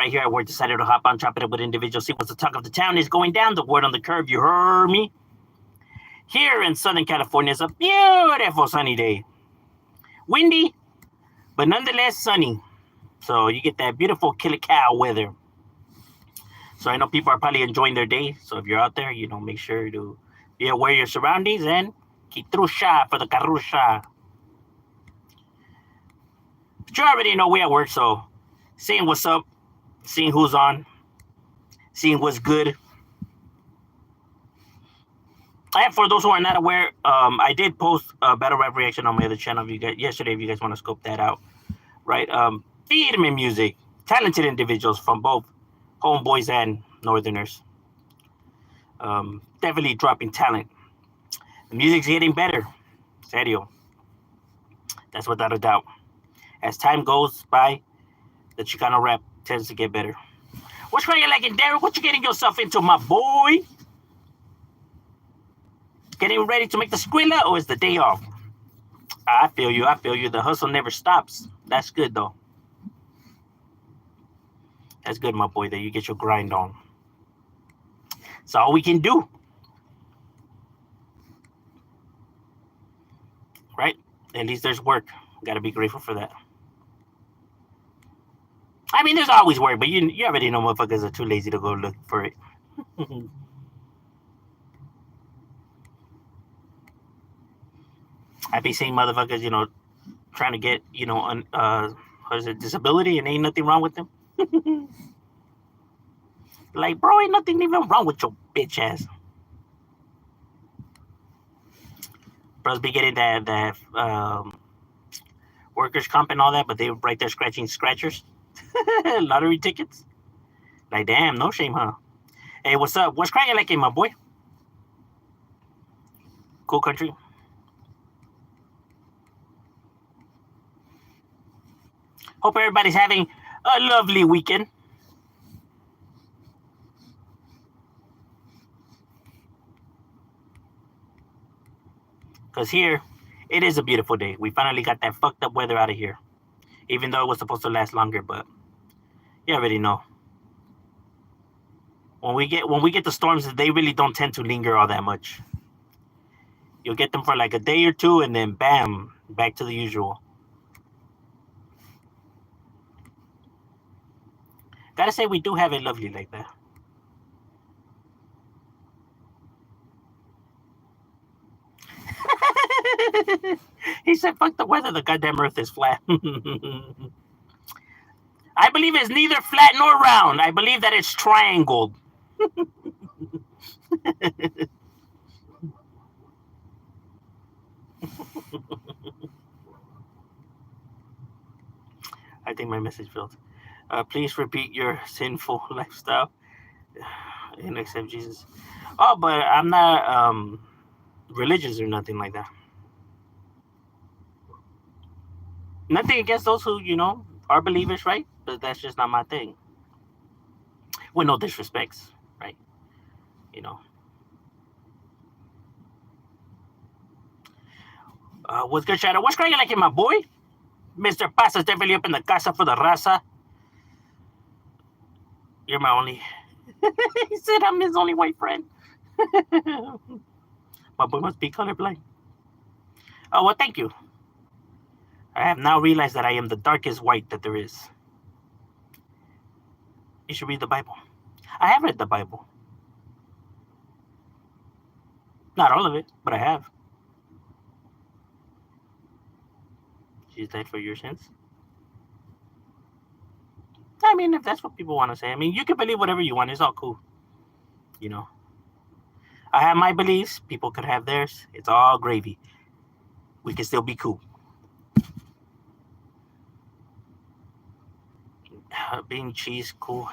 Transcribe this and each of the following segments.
right here at work. Decided to hop on, chop it up with individuals. See what's the talk of the town is going down. The word on the curve. You heard me. Here in Southern California, it's a beautiful sunny day. Windy, but nonetheless sunny. So you get that beautiful killer cow weather. So I know people are probably enjoying their day. So if you're out there, make sure to be aware of your surroundings and keep trucha for the carrucha. But you already know we at work, so seeing what's up, seeing who's on, seeing what's good. And for those who are not aware, I did post a battle rap reaction on my other channel yesterday if you guys want to scope that out. Right? Feed me music. Talented individuals from both homeboys and northerners. Definitely dropping talent. The music's getting better. Serio. That's without a doubt. As time goes by, the Chicano rap tends to get better. What's cracking like in Derek? What you getting yourself into, my boy? Getting ready to make the Skrilla, or is the day off? I feel you. The hustle never stops. That's good, though. That's good, my boy, that you get your grind on. That's all we can do. Right? At least there's work. Got to be grateful for that. I mean, there's always work, but you already know motherfuckers are too lazy to go look for it. I be seeing motherfuckers, trying to get, disability, and ain't nothing wrong with them. Like, bro, ain't nothing even wrong with your bitch ass. Bros be getting that workers' comp and all that, but they right there scratching scratchers. Lottery tickets. Like, damn, no shame, huh? Hey, what's up? What's cracking like it, my boy? Cool country. Hope everybody's having a lovely weekend. Because here, it is a beautiful day. We finally got that fucked up weather out of here. Even though it was supposed to last longer, but you already know. When we get the storms, they really don't tend to linger all that much. You'll get them for like a day or two, and then bam, back to the usual. Gotta say, we do have it lovely like that. He said, fuck the weather, the goddamn earth is flat. I believe it's neither flat nor round. I believe that it's triangled. I think my message failed. Please repeat your sinful lifestyle and accept Jesus. Oh, but I'm not religious or nothing like that. Nothing against those who, are believers, right? But that's just not my thing. With no disrespects, right? What's good, Shadow? What's cracking like it, my boy? Mr. Pasa's definitely up in the casa for the raza. You're my only... He said I'm his only white friend. My boy must be colorblind. Oh, well, thank you. I have now realized that I am the darkest white that there is. You should read the Bible. I have read the Bible. Not all of it, but I have. Jesus died for your sins. I mean, if that's what people want to say. I mean, you can believe whatever you want. It's all cool. I have my beliefs. People could have theirs. It's all gravy. We can still be cool. Being cheese, cool.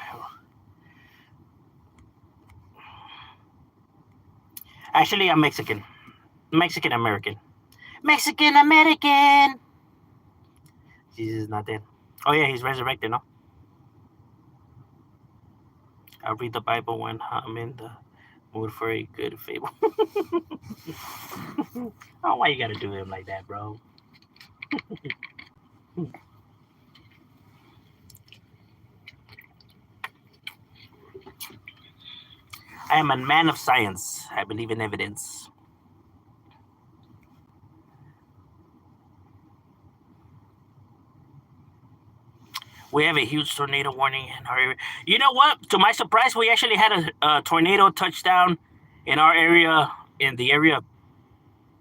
Actually, I'm Mexican. Mexican American. Mexican American. Jesus is not dead. Oh yeah, he's resurrected, no? I read the Bible when I'm in the mood for a good fable. Oh, why you gotta do him like that, bro? I am a man of science. I believe in evidence. We have a huge tornado warning in our area. You know what? To my surprise, we actually had a tornado touchdown in our area, in the area of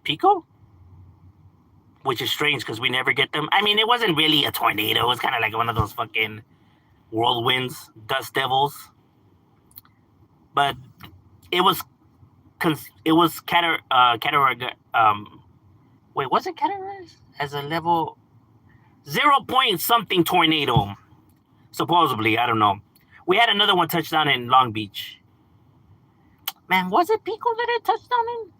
Pico, which is strange because we never get them. I mean, it wasn't really a tornado. It was kind of like one of those fucking whirlwinds, dust devils. But it was categorized. Wait, was it categorized as a level 0 point something tornado? Supposedly, I don't know. We had another one touchdown in Long Beach. Man, was it Pico that it touched down in?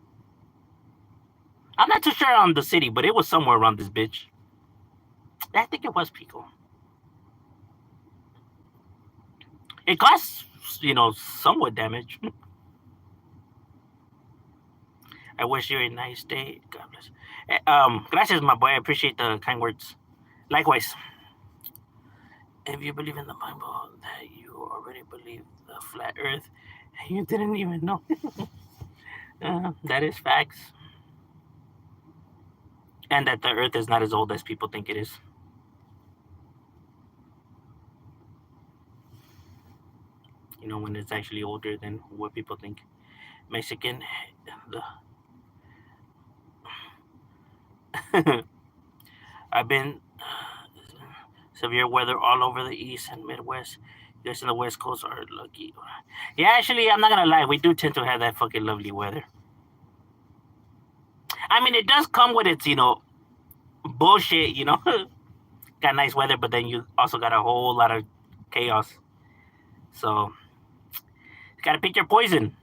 I'm not too sure on the city, but it was somewhere around this bitch. I think it was Pico. It caused, somewhat damage. I wish you a nice day. God bless. Gracias, my boy. I appreciate the kind words. Likewise. If you believe in the Bible, that you already believe the flat Earth, and you didn't even know. That is facts. And that the Earth is not as old as people think it is. When it's actually older than what people think. Mexican, I've been severe weather all over the East and Midwest. You guys in the West Coast are lucky. Yeah, actually, I'm not gonna lie. We do tend to have that fucking lovely weather. I mean, it does come with its, bullshit, got nice weather, but then you also got a whole lot of chaos. So, you gotta pick your poison.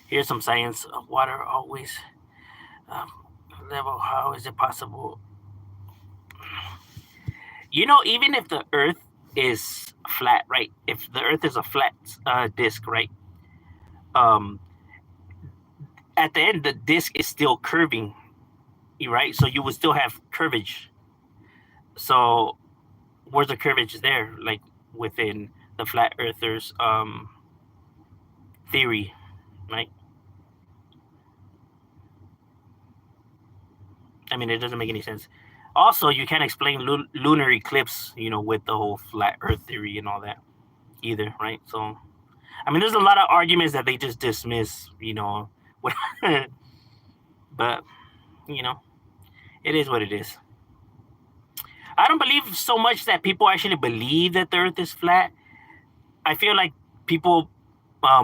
Here's some science. Water always level. How is it possible? Even if the Earth is flat, right? If the Earth is a flat disc, right? At the end, the disc is still curving, right? So you would still have curvage. So where's the curvage there? Like within the flat earthers theory, right? I mean, it doesn't make any sense. Also, you can't explain lunar eclipse, with the whole flat Earth theory and all that either, right? So, I mean, there's a lot of arguments that they just dismiss, but it is what it is. I don't believe so much that people actually believe that the Earth is flat. I feel like people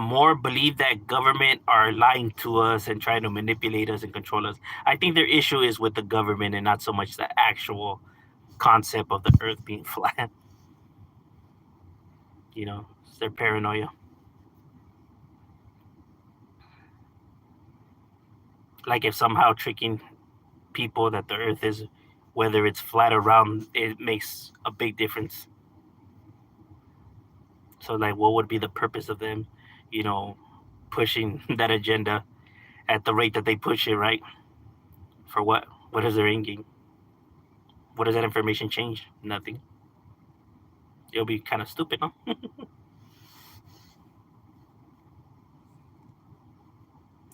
more believe that government are lying to us and trying to manipulate us and control us. I think their issue is with the government and not so much the actual concept of the Earth being flat. It's their paranoia. Like if somehow tricking people that the Earth is, whether it's flat or round, it makes a big difference. So like, what would be the purpose of them, pushing that agenda at the rate that they push it, right? For what? What is their end game? What does that information change? Nothing. It'll be kind of stupid, huh?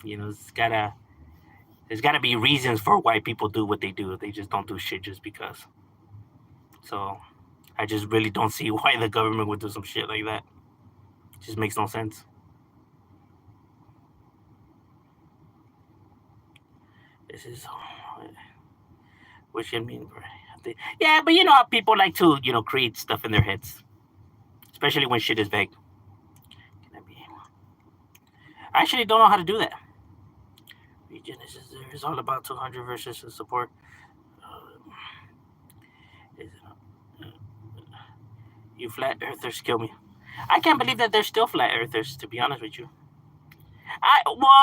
There's gotta be reasons for why people do what they do. They just don't do shit just because. So I just really don't see why the government would do some shit like that. It just makes no sense. This is what should mean. Yeah, but how people like to create stuff in their heads, especially when shit is vague. I actually don't know how to do that. Region is all about 200 versus the support. You flat earthers kill me. I can't believe that they're still flat earthers, to be honest with you.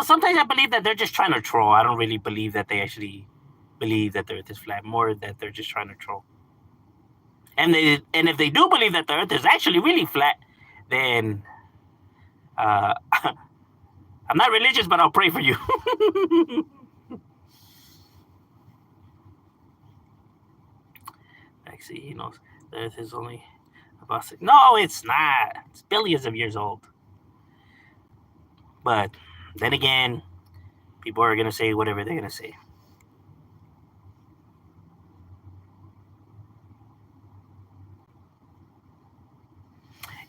Sometimes I believe that they're just trying to troll. I don't really believe that they actually believe that the Earth is flat. More that they're just trying to troll. And if they do believe that the Earth is actually really flat, then I'm not religious, but I'll pray for you. Actually, the Earth is only about 6. No, it's not. It's billions of years old. But then again, people are gonna say whatever they're gonna say.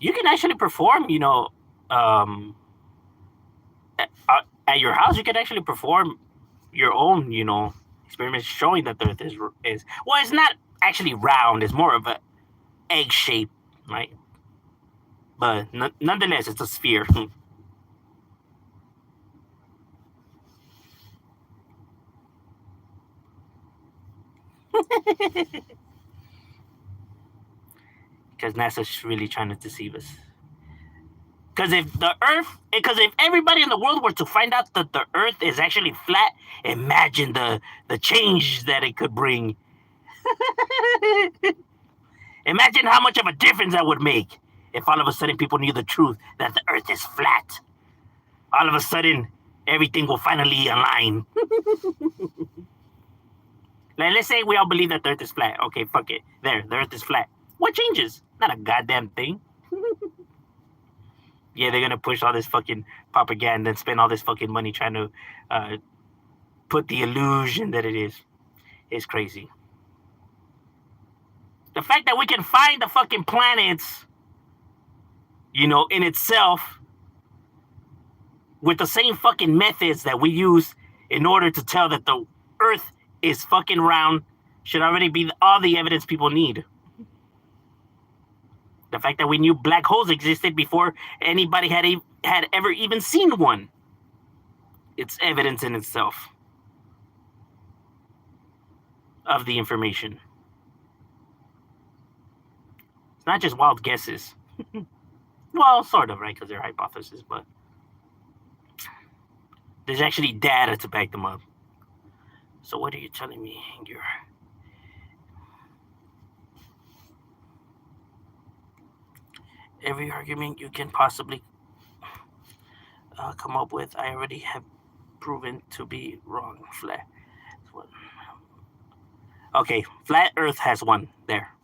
You can actually perform, at your house. You can actually perform your own, experiments showing that the Earth is well. It's not actually round. It's more of a egg shape, right? But nonetheless, it's a sphere. Because NASA's really trying to deceive us. Because if everybody in the world were to find out that the Earth is actually flat, imagine the change that it could bring. Imagine how much of a difference that would make if all of a sudden people knew the truth that the Earth is flat. All of a sudden, everything will finally align. Like, let's say we all believe that the Earth is flat. Okay, fuck it. There, the Earth is flat. What changes? Not a goddamn thing. Yeah, they're gonna push all this fucking propaganda and spend all this fucking money trying to put the illusion that it is. It's crazy. The fact that we can find the fucking planets, in itself, with the same fucking methods that we use in order to tell that the Earth is fucking round, should already be all the evidence people need. The fact that we knew black holes existed before anybody had ever even seen one. It's evidence in itself of the information. It's not just wild guesses. Well, sort of, right? Because they're hypotheses, but there's actually data to back them up. So what are you telling me? Every argument you can possibly come up with, I already have proven to be wrong. Flat. Okay, flat Earth has won. There.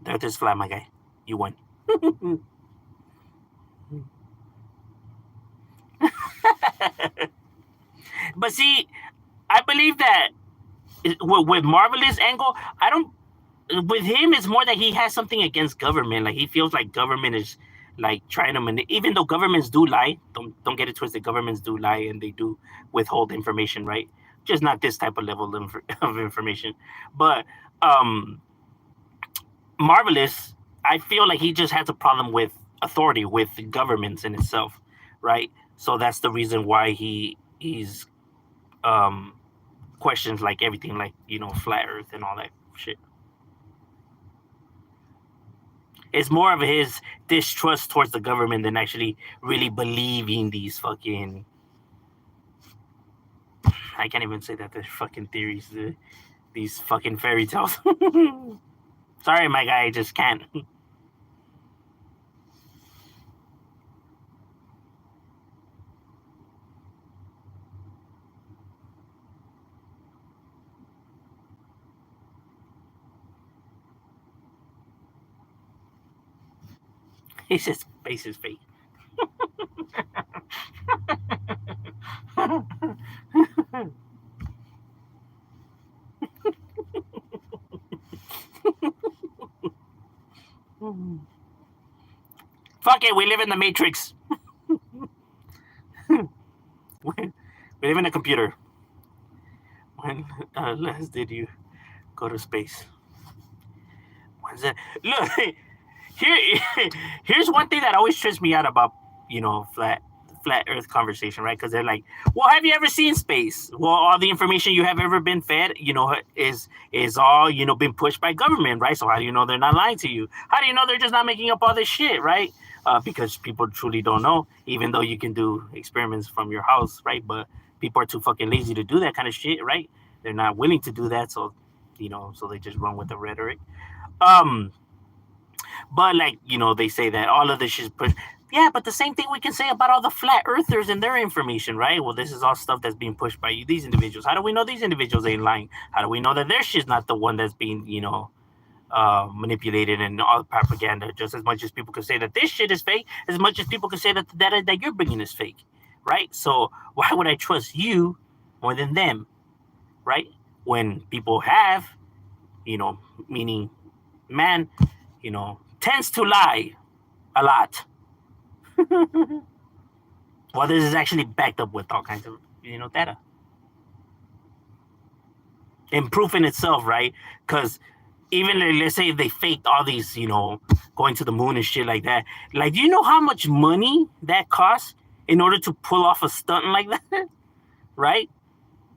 The Earth is flat, my guy. You won. But see, I believe that with Marvelous angle, I don't. With him, it's more that he has something against government. Like, he feels like government is like trying to even though governments do lie. Don't get it twisted. Governments do lie and they do withhold information, right? Just not this type of level of information. But Marvelous, I feel like he just has a problem with authority, with governments in itself, right? So that's the reason why he's questions like everything, like, flat Earth and all that shit. It's more of his distrust towards the government than actually really believing these fucking. I can't even say that they're fucking theories. These fucking fairy tales. Sorry, my guy, I just can't. He says face is fake. Fuck it, we live in the Matrix. We live in a computer. When last did you go to space? When's that? Look, here's one thing that always trips me out about, flat Earth conversation, right? Because they're like, well, have you ever seen space? Well, all the information you have ever been fed, is all, been pushed by government, right? So how do you know they're not lying to you? How do you know they're just not making up all this shit, right? Because people truly don't know, even though you can do experiments from your house, right? But people are too fucking lazy to do that kind of shit, right? They're not willing to do that, so so they just run with the rhetoric. But like, they say that all of this shit is pushed. Yeah, but the same thing we can say about all the flat earthers and their information, right? Well, this is all stuff that's being pushed by these individuals. How do we know these individuals ain't lying? How do we know that their shit's not the one that's being, manipulated and all propaganda. Just as much as people could say that this shit is fake, as much as people could say that the data that you're bringing is fake, right? So why would I trust you more than them, right? When people have, meaning man, tends to lie a lot. Well, this is actually backed up with all kinds of, data. And proof in itself, right? Because even let's say if they faked all these, going to the moon and shit like that. Like, do you know how much money that costs in order to pull off a stunt like that? Right?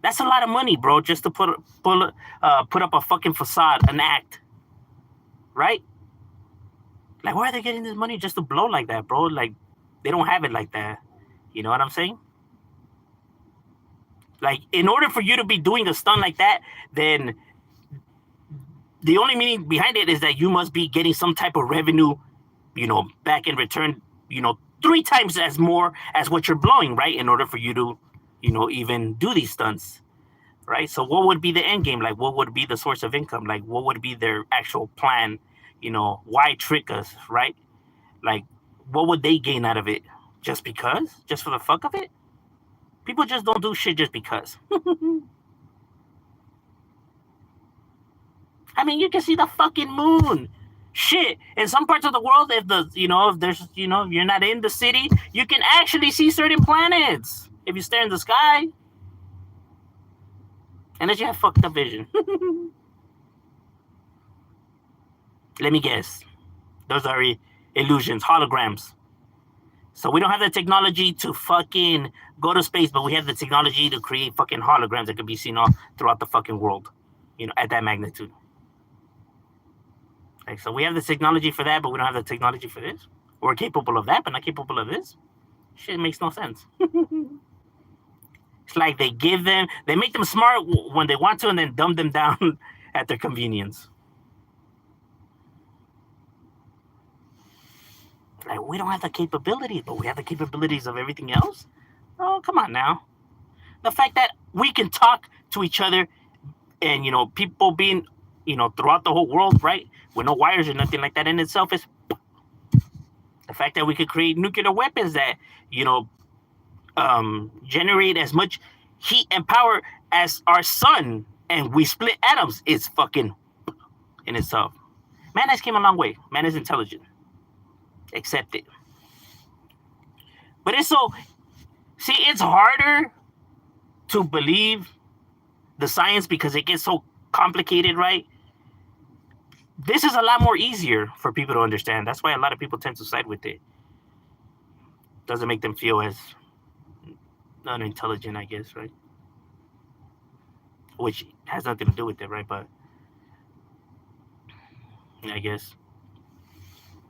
That's a lot of money, bro, just to put up a fucking facade, an act. Right? Like, where are they getting this money just to blow like that, bro? Like, they don't have it like that. You know what I'm saying? Like, in order for you to be doing a stunt like that, then the only meaning behind it is that you must be getting some type of revenue, back in return, 3 times as more as what you're blowing, right? In order for you to, even do these stunts, right? So what would be the end game? Like, what would be the source of income? Like, what would be their actual plan? Why trick us, right? Like, what would they gain out of it? Just because? Just for the fuck of it? People just don't do shit just because. I mean, you can see the fucking moon. Shit. In some parts of the world, if there's, you're not in the city, you can actually see certain planets if you stare in the sky. Unless you have fucked up vision. Let me guess. Those are illusions, holograms. So we don't have the technology to fucking go to space, but we have the technology to create fucking holograms that could be seen all throughout the fucking world, at that magnitude. Like, so we have the technology for that, but we don't have the technology for this. We're capable of that, but not capable of this. Shit makes no sense. It's like they make them smart when they want to, and then dumb them down at their convenience. Like, we don't have the capabilities, but we have the capabilities of everything else. Oh, come on now. The fact that we can talk to each other and, people being, throughout the whole world, right? With no wires or nothing like that in itself is the fact that we could create nuclear weapons that, generate as much heat and power as our sun, and we split atoms is fucking in itself. Man has came a long way. Man is intelligent. Accept it. But it's harder to believe the science because it gets so complicated, right? This is a lot more easier for people to understand. That's why a lot of people tend to side with it. Doesn't make them feel as unintelligent, I guess, right? Which has nothing to do with it, right? But I guess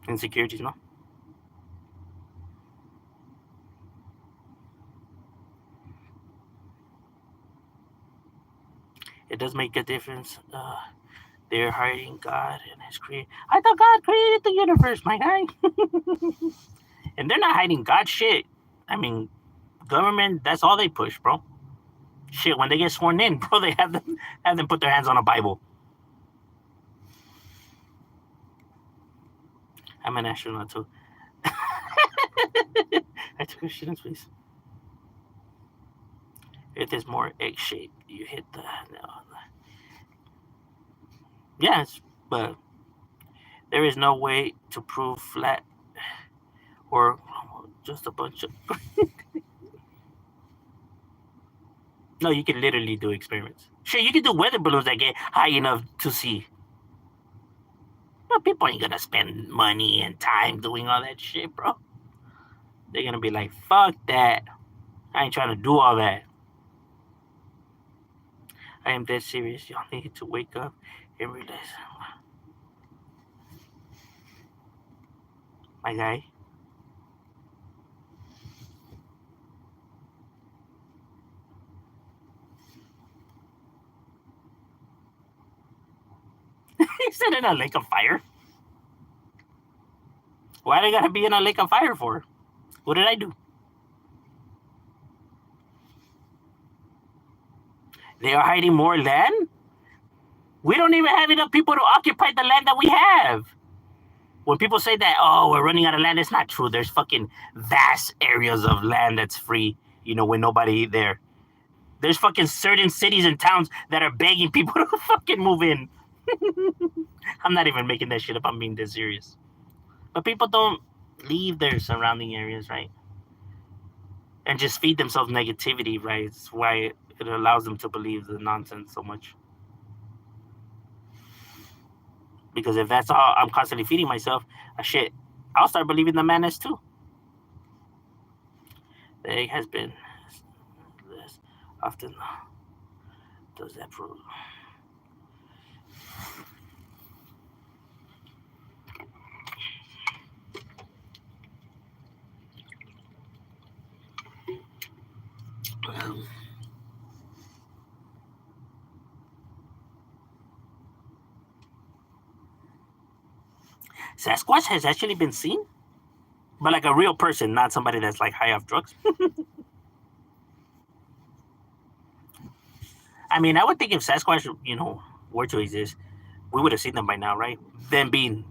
insecurities, no? It does make a difference. They're hiding God and His creation. I thought God created the universe, my guy. And they're not hiding God shit. I mean, government, that's all they push, bro. Shit, when they get sworn in, bro, they have them put their hands on a Bible. I'm an astronaut too. I took a shit in space. If it's more egg-shaped, you hit the... No. Yes, but there is no way to prove flat or just a bunch of... No, you can literally do experiments. Sure, you can do weather balloons that get high enough to see. But people ain't gonna spend money and time doing all that shit, bro. They're gonna be like, fuck that. I ain't trying to do all that. I am dead serious. Y'all need to wake up and realize. My guy. He said in a lake of fire. Why they gotta be in a lake of fire for? What did I do? They are hiding more land? We don't even have enough people to occupy the land that we have. When people say that, oh, we're running out of land, it's not true. There's fucking vast areas of land that's free, with nobody there. There's fucking certain cities and towns that are begging people to fucking move in. I'm not even making that shit up. I'm being dead serious. But people don't leave their surrounding areas, right? And just feed themselves negativity, right? It's why it allows them to believe the nonsense so much. Because if that's all I'm constantly feeding myself, shit, I'll start believing the madness too. The egg has been less often. Does that prove? Sasquatch has actually been seen, but like a real person, not somebody that's like high off drugs. I mean, I would think if Sasquatch, were to exist, we would have seen them by now, right? Them being,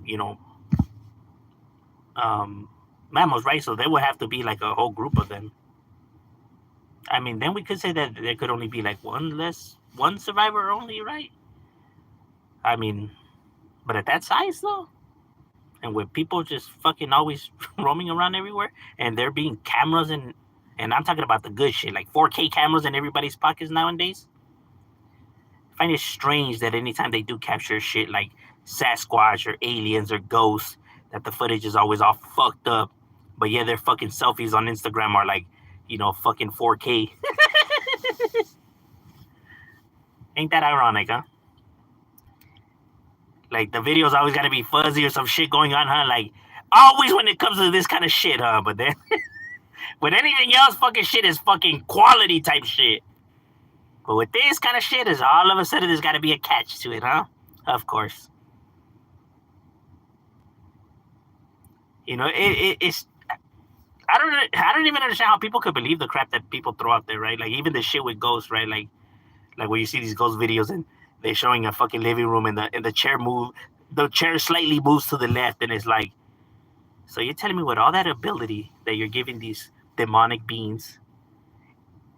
mammals, right? So there would have to be like a whole group of them. I mean, then we could say that there could only be like one survivor only, right? I mean, but at that size though, and with people just fucking always roaming around everywhere, and there being cameras and I'm talking about the good shit, like 4K cameras in everybody's pockets nowadays. I find it strange that anytime they do capture shit like Sasquatch or aliens or ghosts, that the footage is always all fucked up. But yeah, their fucking selfies on Instagram are like, fucking 4K. Ain't that ironic, huh? Like the videos always gotta be fuzzy or some shit going on, huh? Like always when it comes to this kind of shit, huh? But then with anything else, fucking shit is fucking quality type shit. But with this kind of shit, is all of a sudden there's gotta be a catch to it, huh? Of course. It's I don't even understand how people could believe the crap that people throw out there, right? Like even the shit with ghosts, right? Like when you see these ghost videos and they're showing a fucking living room and the chair slightly moves to the left, and it's like, so you're telling me with all that ability that you're giving these demonic beings,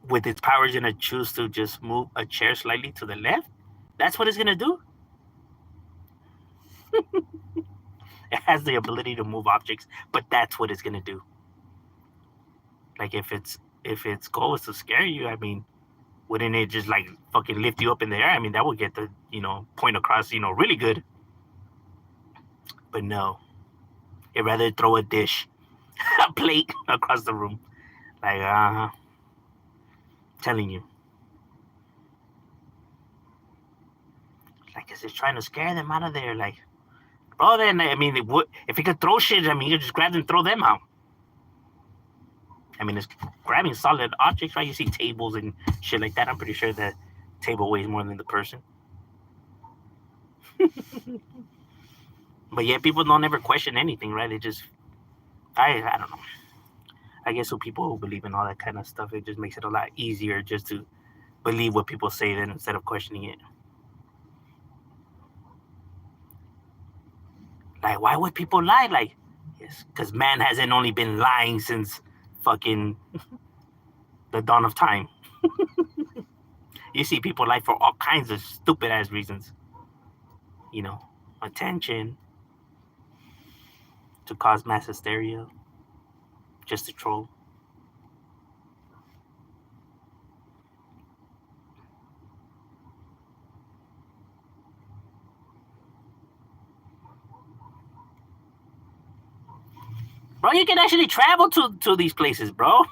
with its powers, gonna choose to just move a chair slightly to the left? That's what it's gonna do? It has the ability to move objects, but that's what it's gonna do. Like if its goal is to scare you, I mean, wouldn't it just like fucking lift you up in the air? I mean, that would get the point across really good. But no, it'd rather throw a dish, a plate across the room. Like telling you, like is it trying to scare them out of there? Like, bro, then I mean, if he could throw shit, I mean, he could just grab them and throw them out. I mean, it's grabbing solid objects, right? You see tables and shit like that. I'm pretty sure the table weighs more than the person. But yeah, people don't ever question anything, right? They just, I don't know. I guess with people who believe in all that kind of stuff, it just makes it a lot easier just to believe what people say then instead of questioning it. Like, why would people lie? Like, yes, because man hasn't only been lying since fucking the dawn of time. You see people lie for all kinds of stupid ass reasons. Attention, to cause mass hysteria, just to troll. Bro, you can actually travel to these places, bro.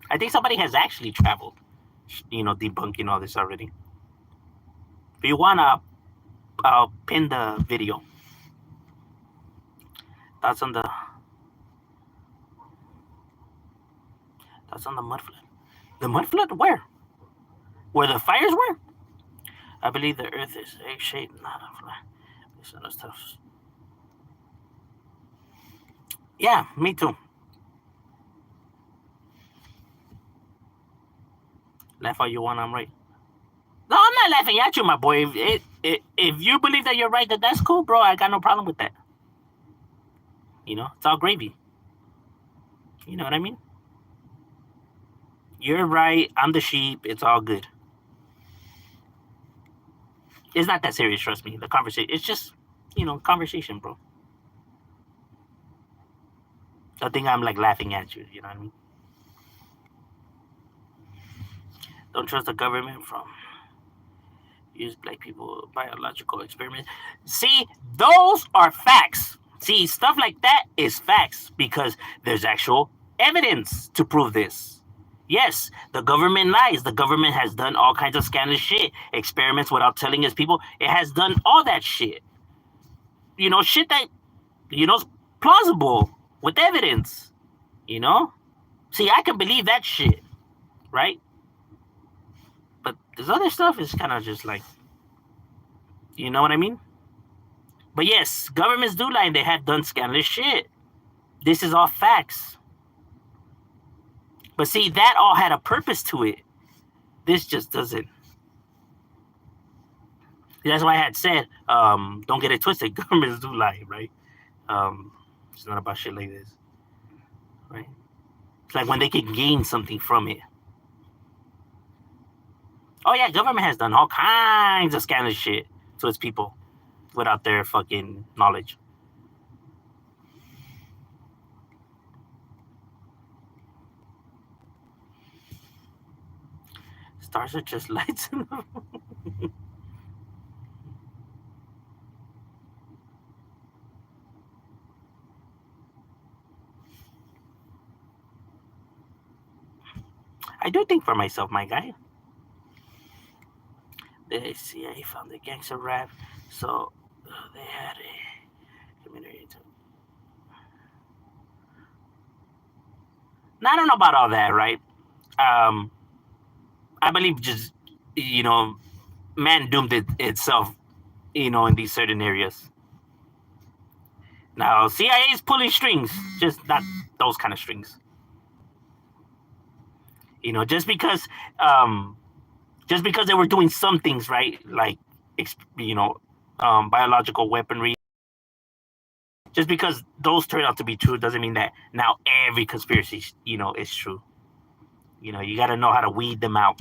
I think somebody has actually traveled, debunking all this already. If you wanna, I'll pin the video. That's on the mud flood. The mud flood? Where? Where the fires were? I believe the earth is egg-shaped, not a flat. Yeah, me too. Laugh all you want, I'm right. No, I'm not laughing at you, my boy. If you believe that you're right, that's cool, bro. I got no problem with that. It's all gravy. You know what I mean? You're right. I'm the sheep. It's all good. It's not that serious, trust me. The conversation, it's just, conversation, bro. I think I'm like laughing at you. You know what I mean? Don't trust the government from use black people biological experiments. See, those are facts. See, stuff like that is facts because there's actual evidence to prove this. Yes, the government lies. The government has done all kinds of scandalous shit, experiments without telling its people. It has done all that shit. Shit that, is plausible with evidence. See, I can believe that shit, right? But this other stuff is kind of just like, you know what I mean? But yes, governments do lie and they have done scandalous shit. This is all facts. But see, that all had a purpose to it. This just doesn't. That's why I had said, don't get it twisted. Governments do lie, right? It's not about shit like this, right? It's like when they can gain something from it. Oh yeah, government has done all kinds of scandalous shit to its people without their fucking knowledge. Stars are just lights. I do think for myself, my guy. The CIA found the gangster rap, so they had a community. Now, I don't know about all that, right? I believe just man doomed itself, in these certain areas. Now, CIA is pulling strings, just not those kind of strings. Just because they were doing some things right, like biological weaponry. Just because those turn out to be true doesn't mean that now every conspiracy, is true. You got to know how to weed them out.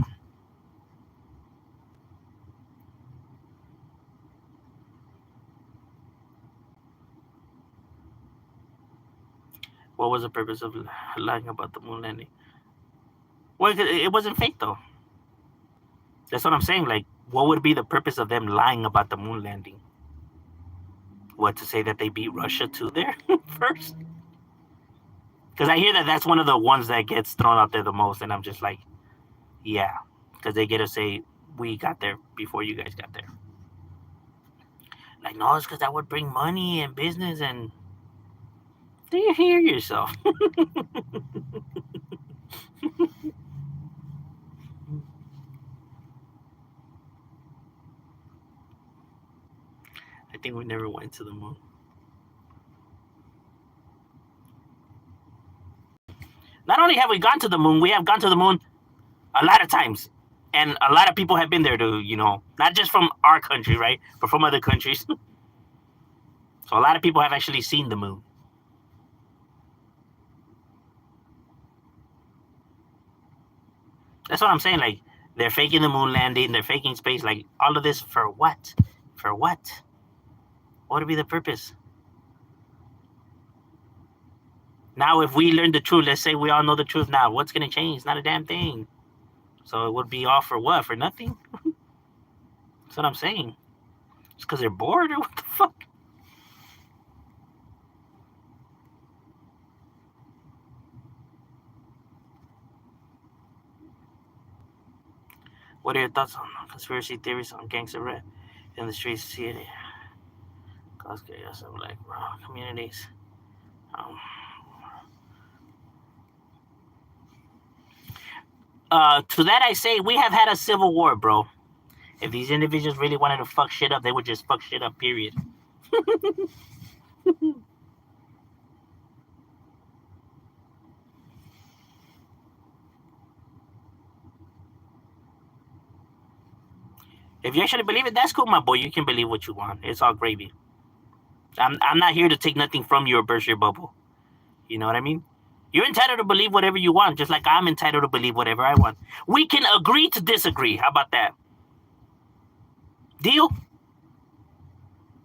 What was the purpose of lying about the moon landing? Well, it wasn't fake though. That's what I'm saying. Like, what would be the purpose of them lying about the moon landing? What, to say that they beat Russia to there first? Because I hear that that's one of the ones that gets thrown out there the most, and I'm just like, yeah, because they get to say we got there before you guys got there. Like, no, it's because that would bring money and business. And do you hear yourself? I think we never went to the moon. Not only have we gone to the moon, we have gone to the moon a lot of times. And a lot of people have been there to, not just from our country, right? But from other countries. So a lot of people have actually seen the moon. That's what I'm saying. Like, they're faking the moon landing, they're faking space. Like, all of this for what? For what? What would be the purpose? Now, if we learn the truth, let's say we all know the truth now, what's going to change? Not a damn thing. So it would be all for what? For nothing? That's what I'm saying. Just because they're bored or what the fuck? What are your thoughts on conspiracy theories on gangster rap in the streets? See it. Cause chaos of like communities. To that I say, we have had a civil war, bro. If these individuals really wanted to fuck shit up, they would just fuck shit up, period. If you actually believe it, that's cool, my boy. You can believe what you want. It's all gravy. I'm not here to take nothing from you or burst your bubble. You know what I mean? You're entitled to believe whatever you want, just like I'm entitled to believe whatever I want. We can agree to disagree. How about that? Deal?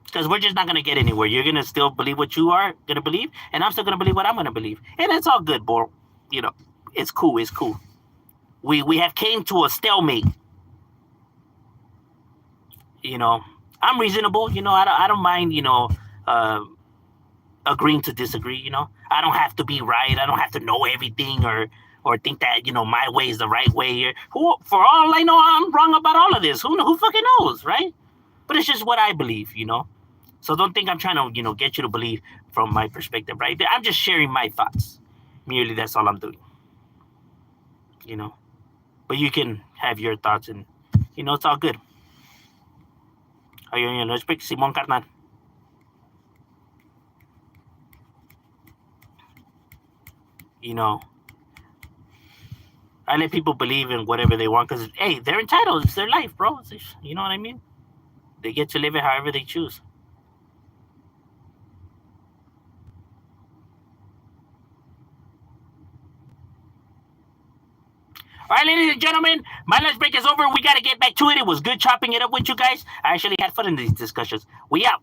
Because we're just not gonna get anywhere. You're gonna still believe what you are gonna believe, and I'm still gonna believe what I'm gonna believe, and it's all good, bro. You know, it's cool. It's cool. We have came to a stalemate. You know, I'm reasonable. You know, I don't mind. Uh, agreeing to disagree. I don't have to be right. I don't have to know everything or think that my way is the right way. Or for all I know, I'm wrong about all of this. Who fucking knows, right? But it's just what I believe. So don't think I'm trying to get you to believe from my perspective, right? I'm just sharing my thoughts. Merely, that's all I'm doing. But you can have your thoughts, and it's all good. Ayun yun, let's pick Simon Carnal. I let people believe in whatever they want because, hey, they're entitled. It's their life, bro. You know what I mean? They get to live it however they choose. All right, ladies and gentlemen, my lunch break is over. We got to get back to it. It was good chopping it up with you guys. I actually had fun in these discussions. We out.